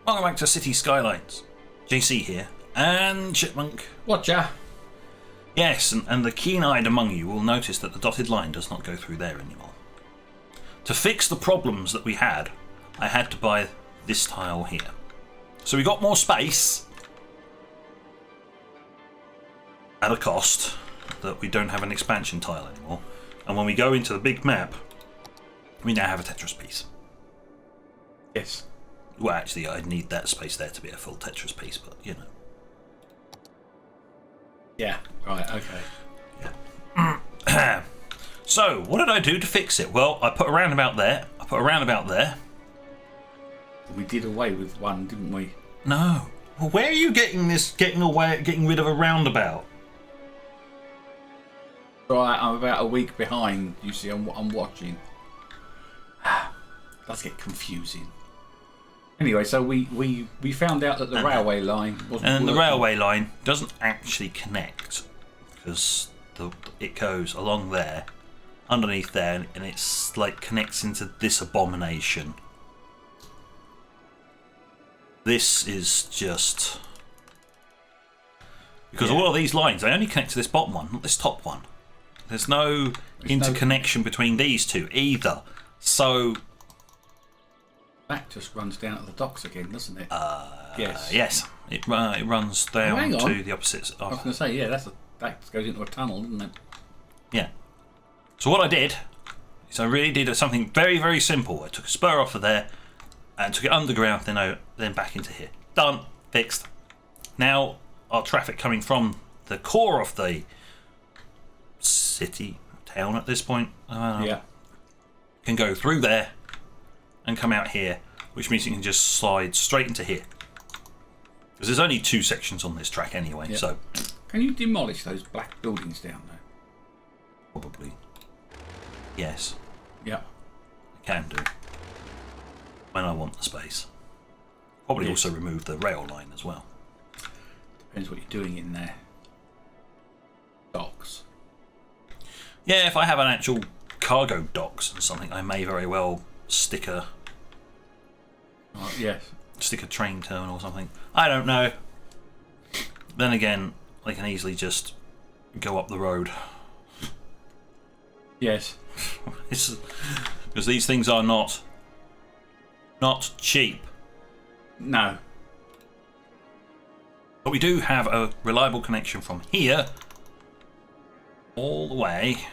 Welcome back to Cities Skylines. JC here, and Chipmunk. Watcha. Yes, and the keen-eyed among you will notice that the dotted line does not go through there anymore. To fix the problems that we had, I had to buy this tile here. So we got more space at a cost that we don't have an expansion tile anymore. And when we go into the big map, we now have a Tetris piece. Yes. Well, actually, I'd need that space there to be a full Tetris piece, but you know. Yeah, right, okay. Yeah. So, what did I do to fix it? Well, I put a roundabout there. I put a roundabout there. We did away with one, didn't we? No. Well, where are you getting this? Getting rid of a roundabout? Right, I'm about a week behind. You see, I'm watching. Does get confusing. Anyway, so we found out that the railway line wasn't and working. the railway line doesn't actually connect because it goes along there, underneath there, and it's like connects into this abomination. This is just because all of these lines, they only connect to this bottom one, not this top one. There's no interconnection between these two either. So that just runs down to the docks again, doesn't it? Yes. Yes. It runs down to the opposite. I was going to say, yeah, that goes into a tunnel, doesn't it? Yeah. So what I did is I really did something very, very simple. I took a spur off of there and took it underground, then back into here. Done. Fixed. Now our traffic coming from the core of the city, town at this point, can go through there and come out here, which means you can just slide straight into here. Because there's only 2 sections on this track anyway, so... Can you demolish those black buildings down there? Probably. Yes. Yeah. I can do. When I want the space. Probably also remove the rail line as well. Depends what you're doing in there. Docks. Yeah, if I have an actual cargo docks and something, I may very well stick a train terminal or something. I don't know. Then again, I can easily just go up the road. Yes. Because these things are not cheap. No. But we do have a reliable connection from here all the way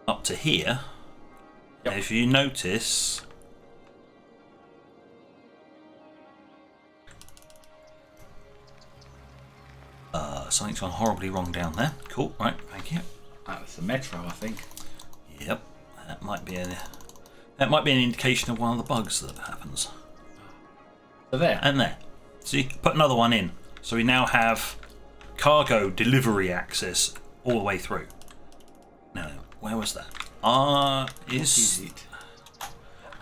up to here. Yep. If you notice, something's gone horribly wrong down there. Cool, right, thank you. That's the metro, I think. Yep, that might be an indication of one of the bugs that happens. So there. And there. See, put another one in. So we now have cargo delivery access all the way through. No, where was that? What is it?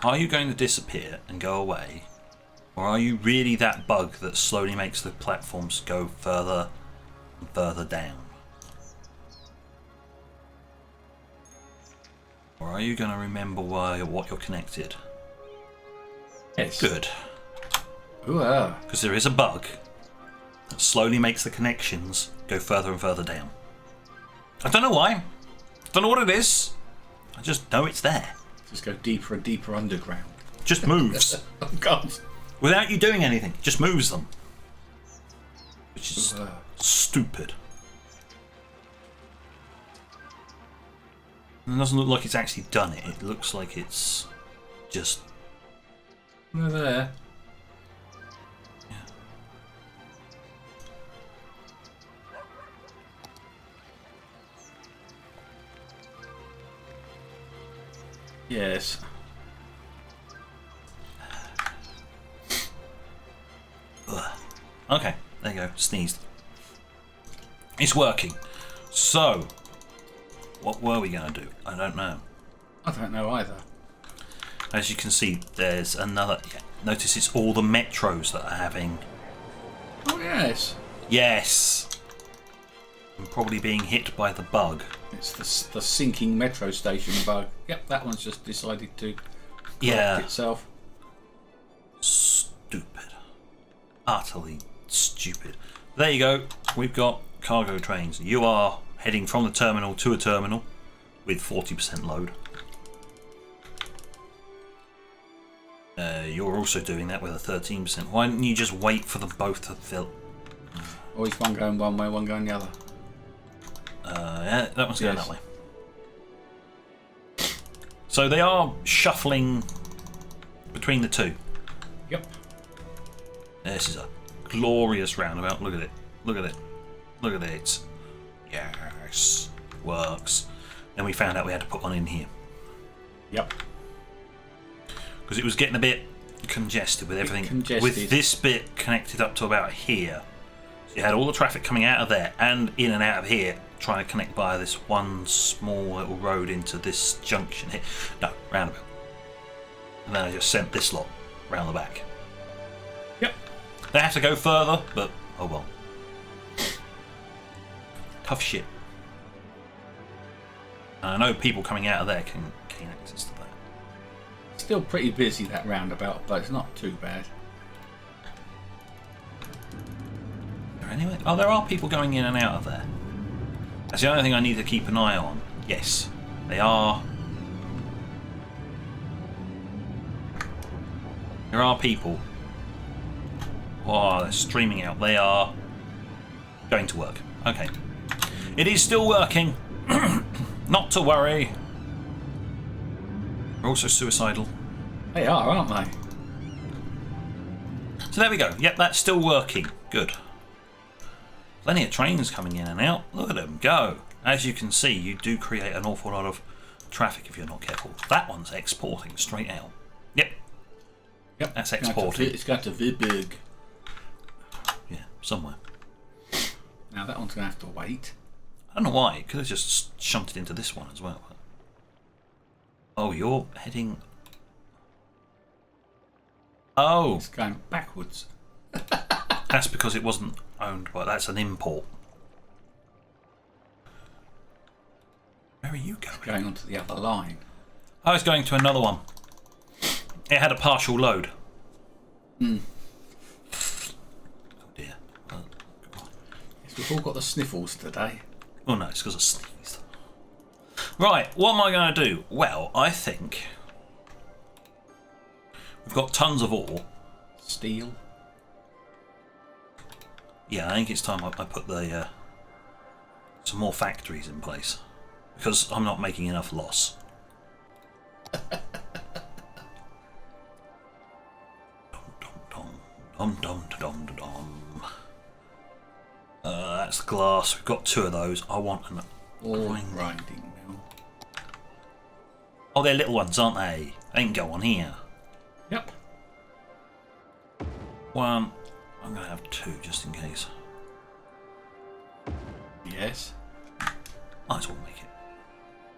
Are you going to disappear and go away? Or are you really that bug that slowly makes the platforms go further and further down? Or are you going to remember what you're connected? Yes. Good. Because there is a bug that slowly makes the connections go further and further down. I don't know why. I don't know what it is. I just know it's there. Just go deeper and deeper underground. Just moves. Oh God. Without you doing anything. Just moves them. Which is stupid. And it doesn't look like it's actually done it. It looks like it's just... We're there. Yeah. Yes. Okay, there you go. Sneezed. It's working. So, what were we going to do? I don't know. I don't know either. As you can see, there's another... Yeah, notice it's all the metros that are having... Oh, yes. Yes. I'm probably being hit by the bug. It's the sinking metro station bug. Yep, that one's just decided to correct itself. utterly stupid. There you go. We've got cargo trains. You are heading from the terminal to a terminal with 40% load. You're also doing that with a 13%. Why didn't you just wait for them both to fill? Always one going one way, one going the other. Yeah, that one's going that way. So they are shuffling between the two. Yep. This is a glorious roundabout. Look at it. Look at it. Look at it. Yes. Works. Then we found out we had to put one in here. Yep. Because it was getting a bit congested with everything. With this bit connected up to about here. So you had all the traffic coming out of there and in and out of here, trying to connect via this one small little road into this junction here. No, roundabout. And then I just sent this lot round the back. Yep. They have to go further, but oh well. Tough shit. And I know people coming out of there can gain access to that. Still pretty busy, that roundabout, but it's not too bad. Anyway, oh, there are people going in and out of there. That's the only thing I need to keep an eye on. Yes, they are. There are people. Oh, they're streaming out. They are going to work. Okay. It is still working. Not to worry. They're also suicidal. They are, aren't they? So there we go. Yep, that's still working. Good. Plenty of trains coming in and out. Look at them go. As you can see, you do create an awful lot of traffic if you're not careful. That one's exporting straight out. Yep. Yep. That's exporting. It's got to be big. Yeah, somewhere. Now that one's going to have to wait. I don't know why. It could have just shunted into this one as well. Oh, you're heading... Oh. It's going backwards. That's because it wasn't owned by... That's an import. Where are you going? It's going onto the other line. I was going to another one. It had a partial load. Hmm. Oh dear. Oh, yes, we've all got the sniffles today. oh no, it's because I sneezed. Right, what am I going to do? Well, I think... We've got tons of ore. Steel. Yeah, I think it's time I put the some more factories in place. Because I'm not making enough loss. That's glass. We've got 2 of those. I want an grinding mill. Oh, they're little ones, aren't they? They can go on here. Yep. One. I'm going to have 2 just in case. Yes. Might as well make it.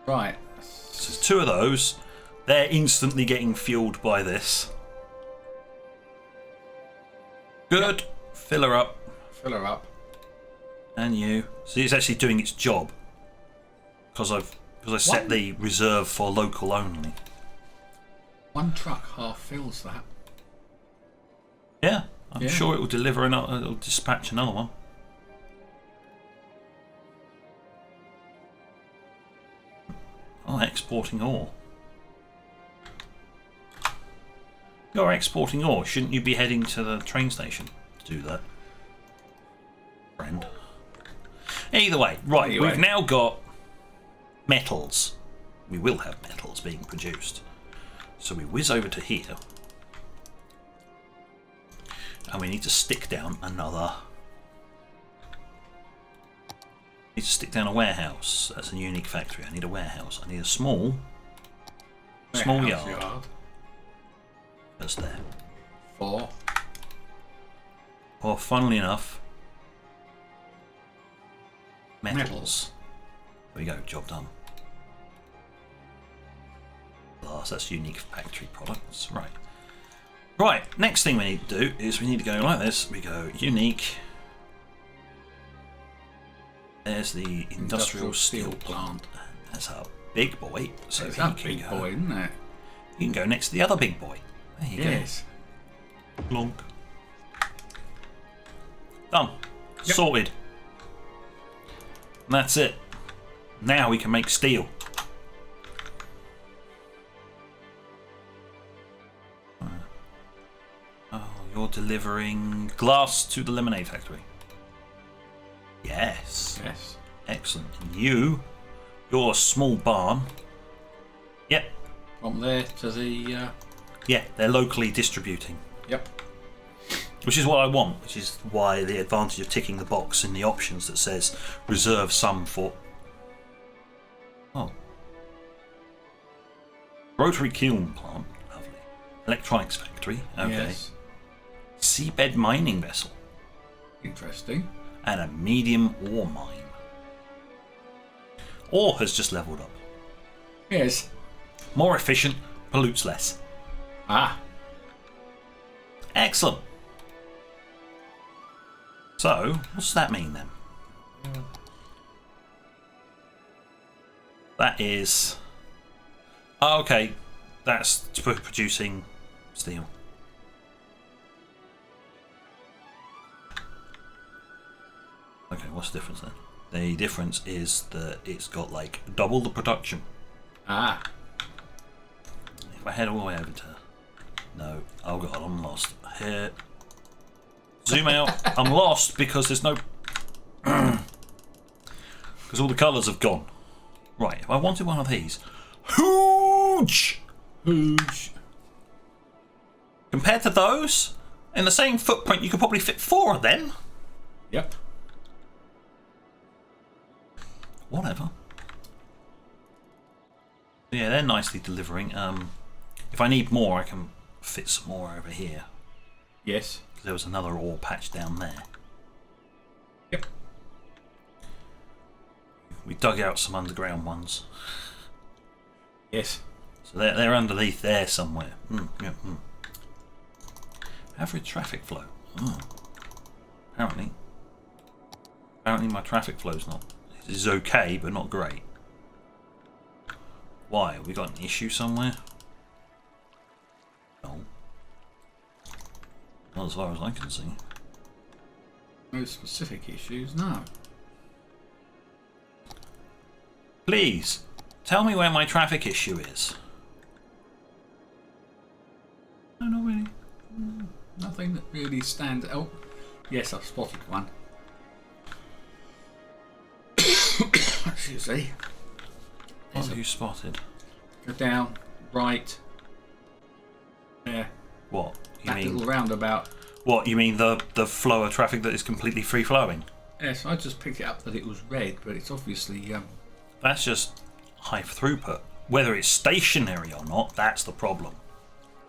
Right. So there's 2 of those. They're instantly getting fueled by this. Good. Yep. Fill her up. Fill her up. And you. See, it's actually doing its job. Because I set the reserve for local only. One truck half fills that. Yeah, I'm sure it will deliver another. It'll dispatch another one. Oh, exporting ore. You're exporting ore. Shouldn't you be heading to the train station to do that, friend? Either way, right. Anyway. We've now got metals. We will have metals being produced. So we whiz over to here. And we need to stick down another... need to stick down a warehouse. That's a unique factory. I need a warehouse. I need a small yard. That's there. 4. Or funnily enough, metals. There we go, job done. Glass, that's unique factory products. Right. Right, next thing we need to do is we need to go like this. We go unique. There's the industrial steel plant. That's our big boy. So it's that big boy, isn't it? You can go next to the other big boy. There you yes. go. Glonk. Done. Yep. Sorted. And that's it. Now we can make steel. Oh, you're delivering glass to the lemonade factory. Yes. Yes. Excellent. And you're a small barn. Yep. From there to the... Yeah, they're locally distributing. Yep. Which is what I want, which is why the advantage of ticking the box in the options that says reserve some for... Oh. Rotary kiln plant. Lovely. Electronics factory. Okay. Yes. Seabed mining vessel. Interesting. And a medium ore mine. Ore has just leveled up. Yes. More efficient, pollutes less. Ah. Excellent. So, what's that mean then? That is... Oh, okay. That's producing steel. Okay, what's the difference then? The difference is that it's got like double the production. Ah. If I head all the way over to... No. Oh god, I'm lost. Here. Zoom out. I'm lost because there's no... Because all the colours have gone. Right, if I wanted one of these... Huge! Huge. Compared to those, in the same footprint, you could probably fit 4 of them. Yep. Whatever. Yeah, they're nicely delivering. If I need more, I can fit some more over here. Yes. There was another ore patch down there. Yep. We dug out some underground ones. Yes. So they're underneath there somewhere. Yeah. Average traffic flow. Apparently my traffic flow's not... It's okay, but not great. Why? Have we got an issue somewhere? No. Not as far as I can see. No specific issues, no. Please, tell me where my traffic issue is. No, not really. Nothing that really stands out. Yes, I've spotted one. Excuse me. What have you spotted? Go down, right. There. What? You That mean little roundabout. what? You mean the flow of traffic that is completely free flowing? Yes, I just picked it up that it was red, but it's obviously That's just high throughput. Whether it's stationary or not, that's the problem.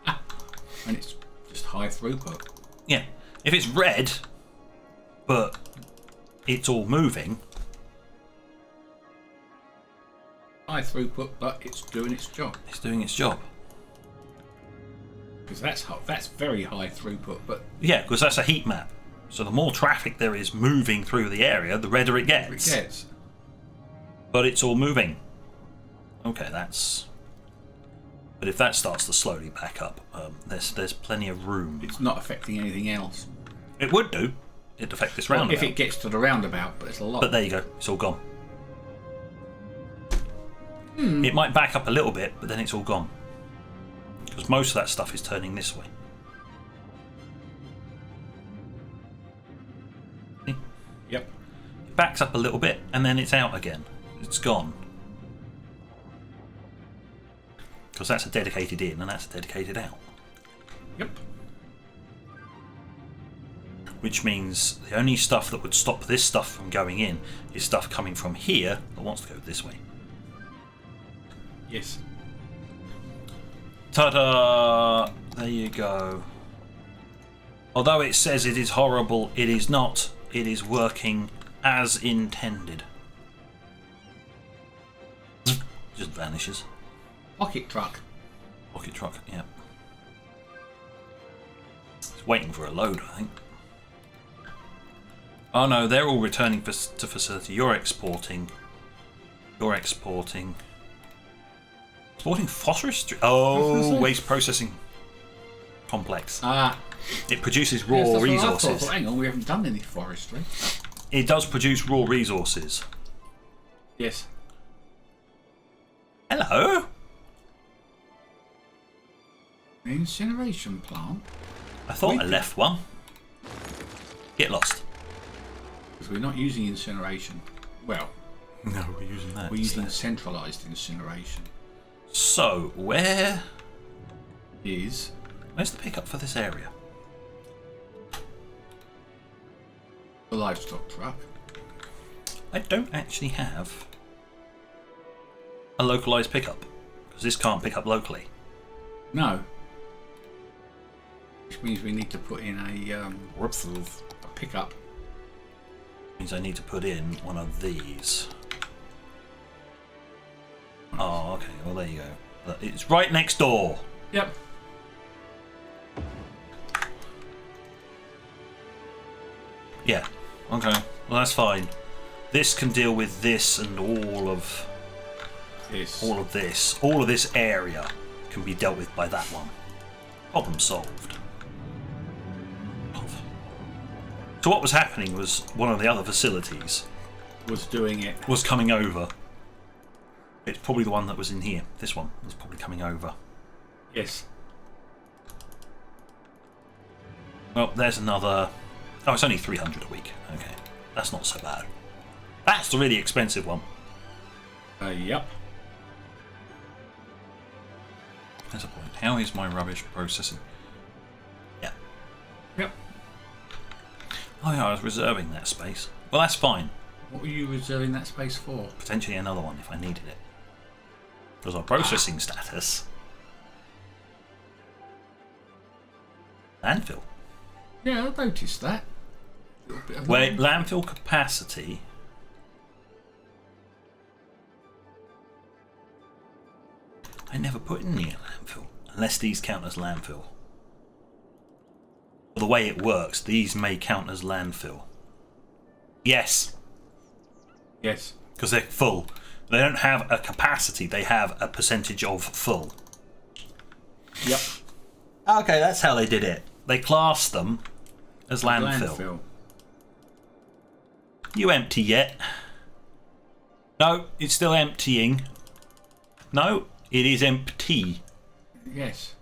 and it's just high throughput. Yeah. If it's red, but it's all moving. High throughput, but it's doing its job. It's doing its job. Because that's very high throughput, but Yeah, because that's a heat map. So the more traffic there is moving through the area, the redder it gets. it gets. But it's all moving. Okay, that's... But if that starts to slowly back up, there's plenty of room. It's not affecting anything else. It would do. It'd affect this Well, roundabout. if it gets to the roundabout, but it's a lot. But there you go. It's all gone. It might back up a little bit, but then it's all gone. Because most of that stuff is turning this way. See? Yep. It backs up a little bit, and then it's out again. It's gone. Because that's a dedicated in, and that's a dedicated out. Yep. Which means the only stuff that would stop this stuff from going in is stuff coming from here that wants to go this way. Yes. Ta-da! There you go. Although it says it is horrible, it is not. It is working as intended. Just vanishes. Pocket truck. Pocket truck, yeah. It's waiting for a load, I think. Oh no, they're all returning to facility. You're exporting. You're exporting. Exporting phosphorus? Oh, waste processing complex. Ah. It produces Yes, raw that's what I resources. thought. Hang on, we haven't done any forestry. It does produce raw resources. Yes. Hello? The incineration plant? I thought I left one. Get lost. Because we're not using incineration. Well, No, we're using that. we're using centralised incineration. So, where's Is the pickup for this area? the livestock truck. I don't actually have a localised pickup. Because this can't pick up locally. No. Which means we need to put in a pickup. Means I need to put in one of these. Oh, okay. Well, there you go. It's right next door. Yep. Yeah. Okay. Well, that's fine. This can deal with this and all of This. this. All of this area can be dealt with by that one. Problem solved. So what was happening was one of the other facilities Was doing it. was coming over. It's probably the one that was in here. This one was probably coming over. Yes. Well, there's another... Oh, it's only 300 a week. Okay. That's not so bad. That's the really expensive one. Yep. There's a point. How is my rubbish processing? Yeah. Yep. Oh yeah, I was reserving that space. Well, that's fine. What were you reserving that space for? Potentially another one if I needed it. Because our processing status... Landfill. Yeah, I noticed that. Little bit of Wait, landfill capacity... I never put in near landfill. Unless these count as landfill. The way it works, these may count as landfill. Yes. Yes. Because they're full. They don't have a capacity, they have a percentage of full. Yep. Okay, that's how they did it. They classed them as landfill. You empty yet? No, it's still emptying. No, it is empty. Yes.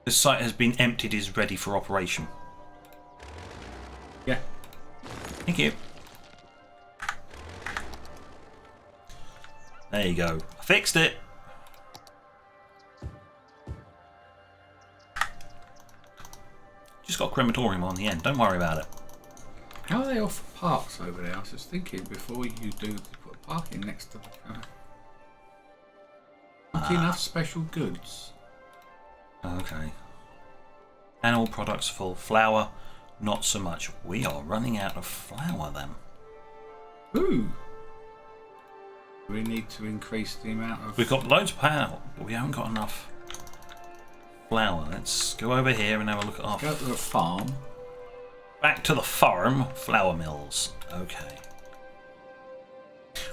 The site has been emptied, is ready for operation. Yeah. Thank you. There you go. I fixed it. Just got a crematorium on the end. Don't worry about it. How are they off parks over there? I was just thinking before you do put a parking next to the car. Not enough special goods. Okay. Animal products full. Flour, not so much. We are running out of flour then. Ooh. We need to increase the amount of... We've got loads of power, but we haven't got enough flour. Let's go over here and have a look at our... Go to the farm. Back to the farm. Flour mills. Okay.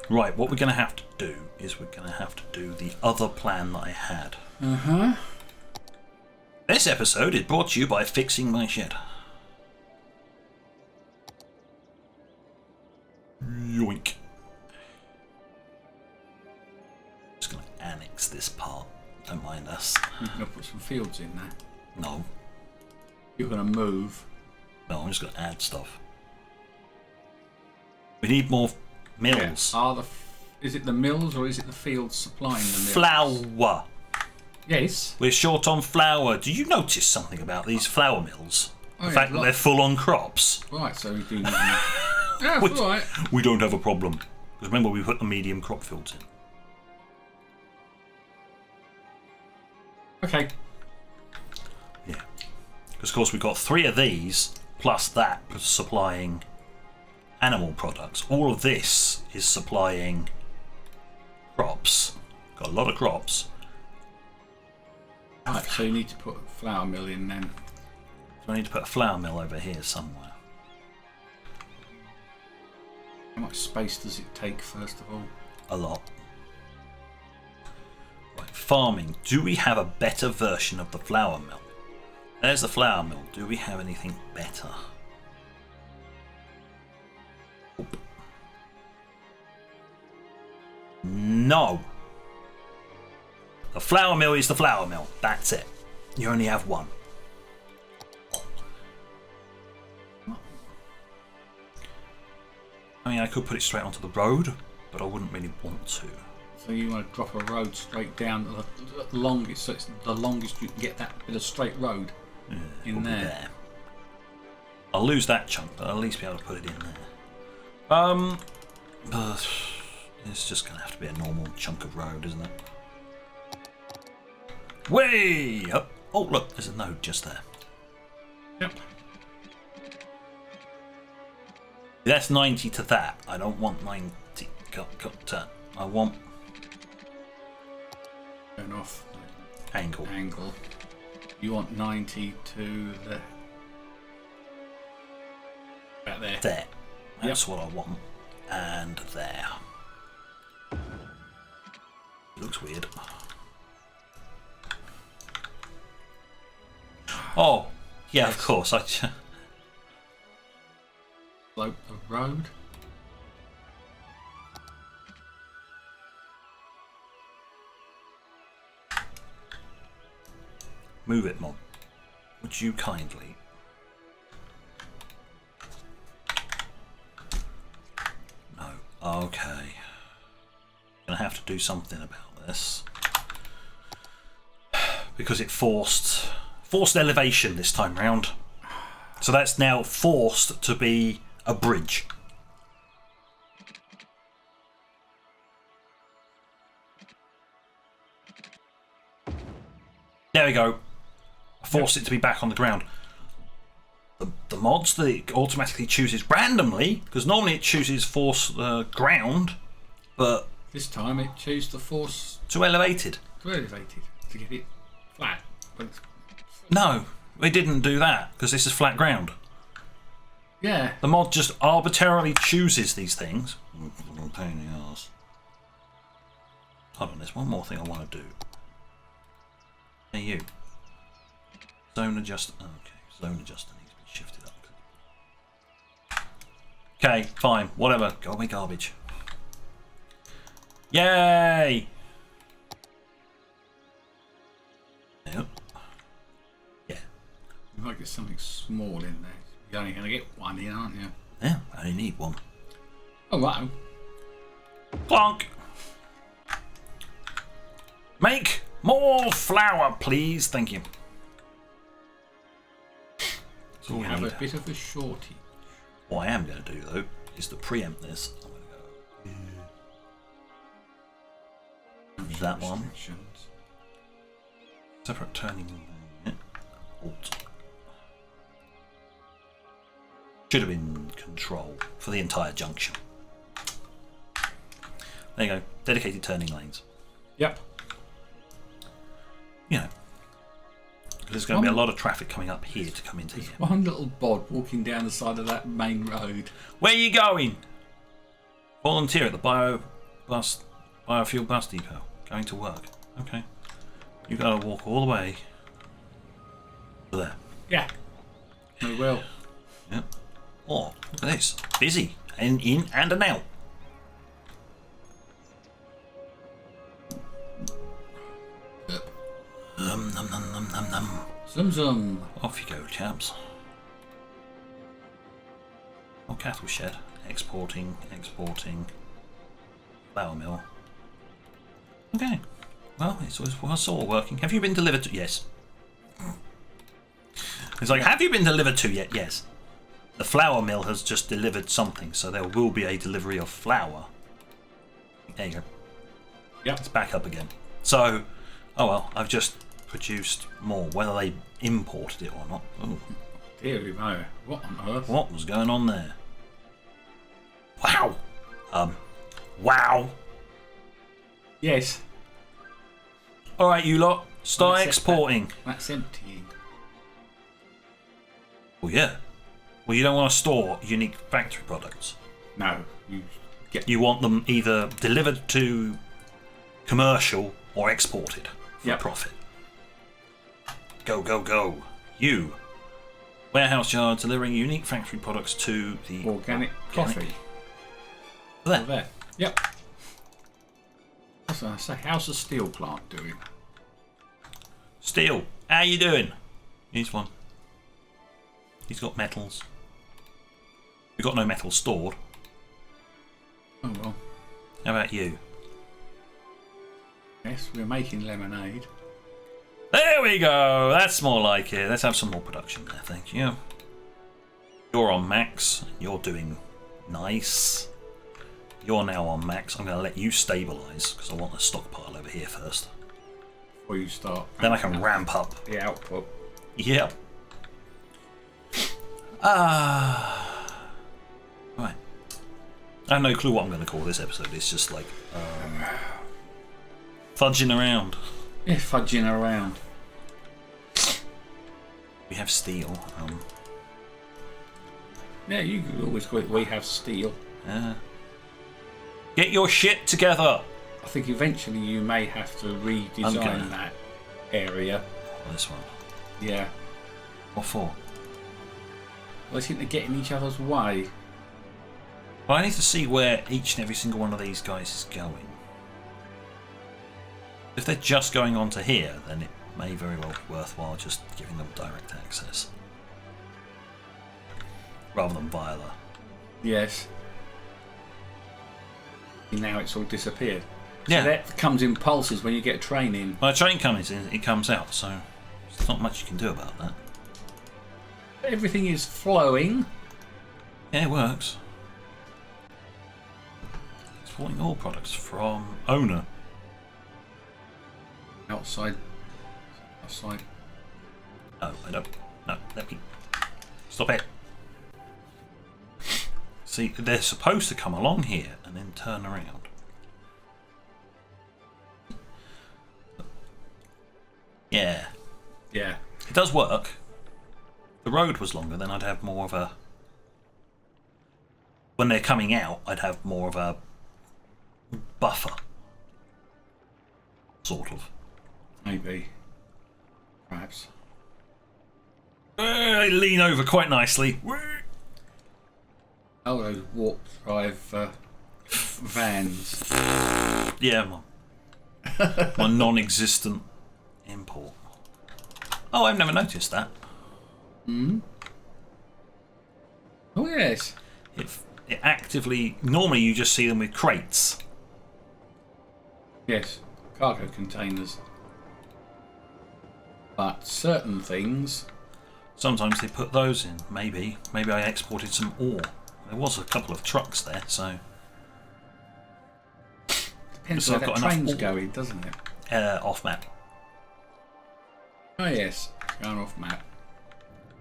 Right, what we're going to have to do is we're going to have to do the other plan that I had. Uh-huh. This episode is brought to you by Fixing My Shed. Yoink. Just going to annex this part. Don't mind us. You're going to put some fields in there. No. You're going to move. No, I'm just going to add stuff. We need more mills. Yeah. Is it the mills or is it the fields supplying the mills? Flour. Yes. We're short on flour. Do you notice something about these flour mills? Oh, The yeah, fact that they're full on crops. Right, so we do need... Yeah, that's all right. We don't have a problem. Because remember, we put the medium crop fields in. Okay. Yeah. Because, of course, we've got 3 of these, plus that supplying animal products. All of this is supplying crops. Got a lot of crops. Right, so you need to put a flour mill in then. So I need to put a flour mill over here somewhere. How much space does it take, first of all? A lot. Right, farming. Do we have a better version of the flour mill? There's the flour mill. Do we have anything better? Oop. No. The flour mill is the flour mill. That's it. You only have one. I mean, I could put it straight onto the road, but I wouldn't really want to. So you want to drop a road straight down the longest, so it's the longest you can get that bit of straight road in there. I'll lose that chunk, but I'll at least be able to put it in there. But it's just going to have to be a normal chunk of road, isn't it? Way up! Oh, look, there's a node just there. Yep. That's 90 to that. I don't want 90. I want turn off angle. You want 90 to the about there. There. That's what I want. And there. It looks weird. Oh, yeah, yes. Of course. Slope the road. Move it, Mom. Would you kindly? No. Okay. Gonna have to do something about this because it forced elevation this time round. So that's now forced to be a bridge. There we go. I forced it to be back on the ground. The mods that it automatically chooses randomly, because normally it chooses force ground, but this time it chose the force to elevated. To get it flat. But no, it didn't do that because this is flat ground. Yeah. The mod just arbitrarily chooses these things. Pain in the arse. Hold on, there's one more thing I want to do. Hey, you. Zone adjuster. Okay, zone adjuster needs to be shifted up. Okay, fine, whatever. Go away, garbage. Yay! Yep. Yeah. You might get something small in there. You're only going to get one in, aren't you? Yeah, I only need one. Oh, wow. Clonk! Make more flour, please. Thank you. So we have a bit of a shortage. What I am going to do, though, is to preempt this. I'm going to go that one. Separate turning. Alt. Should have been control for the entire junction. There you go. Dedicated turning lanes. Yep. You know, there's going to be a lot of traffic coming up here to come into here. One little bod walking down the side of that main road. Where are you going? Volunteer at the biofuel bus depot. Going to work. Okay. You got to walk all the way to there. Yeah. We will. Yep. Oh, look at this. Busy. And in and an out. Num num num num num. Zum zum. Off you go, chaps. Oh, cattle shed. Exporting. Flour mill. Okay. Well, it's all working. Have you been delivered to? Yes. It's like, have you been delivered to yet? Yes. The flour mill has just delivered something, so there will be a delivery of flour. There you go. Yep. It's back up again. So, oh well, I've just produced more, whether they imported it or not. Ooh. Dear no. What on earth? What was going on there? Wow. Wow. Yes. Alright, you lot, start exporting. That's emptying. Well, yeah. Well, you don't want to store unique factory products. No. You want them either delivered to commercial or exported for Yep. profit. Go, go, go. You. Warehouse yard delivering unique factory products to the Organic coffee. There. There. Yep. That's what I say. How's the steel plant doing? Steel, how you doing? Here's one. He's got metals. We've got no metal stored. Oh well. How about you? Yes, we're making lemonade. There we go. That's more like it. Let's have some more production there. Thank you. You're on max. You're doing nice. You're now on max. I'm going to let you stabilise because I want the stockpile over here first. Before you start. Then I can ramp up. The output. Yep. Right. I have no clue what I'm going to call this episode. It's just like fudging around. Yeah, fudging around. We have steel. Yeah, you could always call it we have steel. Get your shit together. I think eventually you may have to redesign that area. This one. Yeah. What for? Well, I think they're getting each other's way. Well, I need to see where each and every single one of these guys is going. If they're just going on to here, then it may very well be worthwhile just giving them direct access. Rather than via the... Yes. Now it's all disappeared. Yeah. So that comes in pulses when you get a train in. When a train comes in, it comes out, so there's not much you can do about that. Everything is flowing. Yeah, it works. Exporting all products from owner. Outside. No, I don't. No, let me. Stop it. See, they're supposed to come along here and then turn around. Yeah. Yeah. It does work. If the road was longer, then I'd have more of a... When they're coming out, I'd have more of a buffer. Sort of. Maybe. Perhaps. I lean over quite nicely. Oh, those warp drive vans. Yeah, my non-existent import. Oh, I've never noticed that. Hmm? Oh, yes. It actively... Normally you just see them with crates. Yes. Cargo containers. But certain things... Sometimes they put those in, maybe. Maybe I exported some ore. There was a couple of trucks there, so... Depends So where I've that got enough train's ore. going, doesn't it? Off map. Oh, yes. Going off map.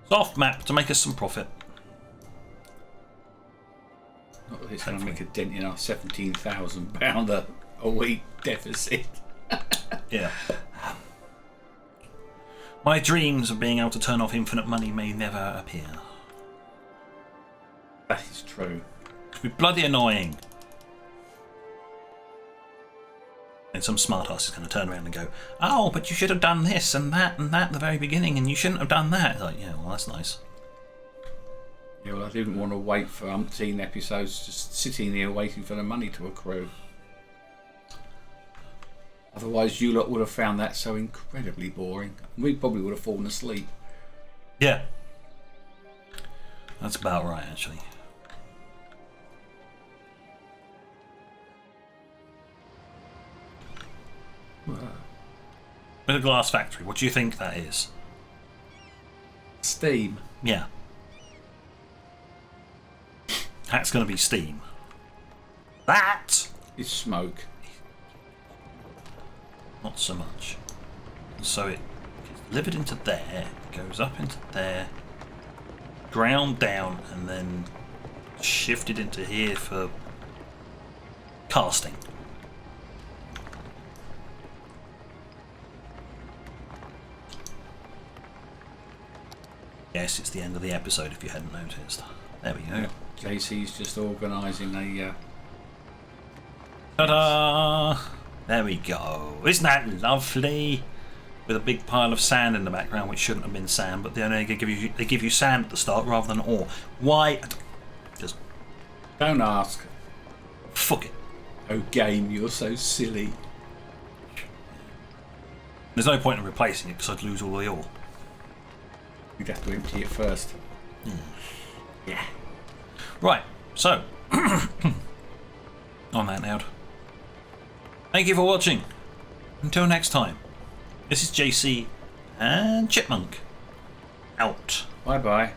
It's off map to make us some profit. Not that it's going to make a dent in our £17,000 a week deficit. Yeah. My dreams of being able to turn off infinite money may never appear. That is true. It'd be bloody annoying. And some smart ass is going to turn around and go, oh, but you should have done this and that at the very beginning, and you shouldn't have done that. Like, yeah, well, that's nice. Yeah, well, I didn't want to wait for umpteen episodes just sitting there waiting for the money to accrue. Otherwise, you lot would have found that so incredibly boring. We probably would have fallen asleep. Yeah. That's about right, actually. With a glass factory, what do you think that is? Steam. Yeah. That's going to be steam. That! Is smoke. Not so much. So it gets delivered into there, goes up into there, ground down, and then shifted into here for casting. Yes, it's the end of the episode if you hadn't noticed. There we go. JC's just organising a... Ta-da! There we go. Isn't that lovely? With a big pile of sand in the background, which shouldn't have been sand, but they give you sand at the start rather than ore. Why? Just Don't ask. fuck it. Oh, game, you're so silly. There's no point in replacing it because I'd lose all the ore. You'd have to empty it first. Yeah. Right. So, on that note, thank you for watching. Until next time, this is JC and Chipmunk out. Bye bye.